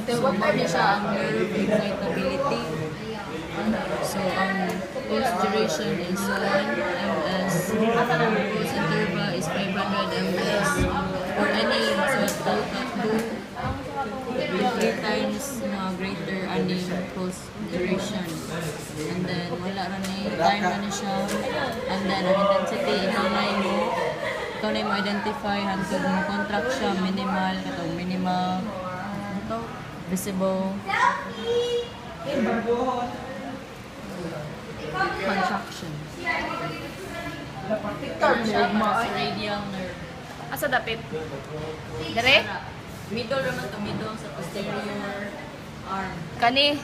So, mami siya ang nerve excitability. So, ang pulse duration is 1 ms. Pulse interval is 500 ms. For any, so, 3 times greater ani pulse duration. And then, wala rin time na siya. And then, ang intensity, ikaw na mo identify hangtod mo contract siya, minimal, katong minimal, visible, contraction. Radial nerve. Asa dapit? Dire? Middle naman to, middle sa posterior arm. Kani?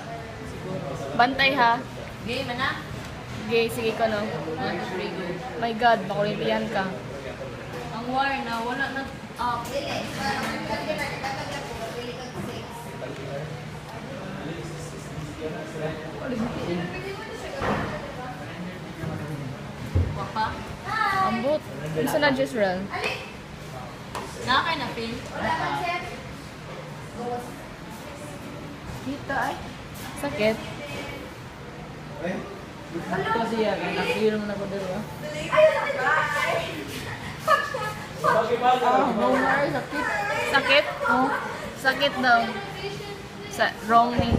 Bantay ha? Okay, mana? Okay, sige ko no. 1, 2, 3, go. My God, makulimpiyan ka. Ang wire na, wala na up. Wapa? Ambot. Gusto na Jisrael? Nakakay na pin? Kita ay. Sakit. Ito siya, nakiro na ko dito. Sakit. Sakit? Oh. Sakit daw. Sa wrong ni.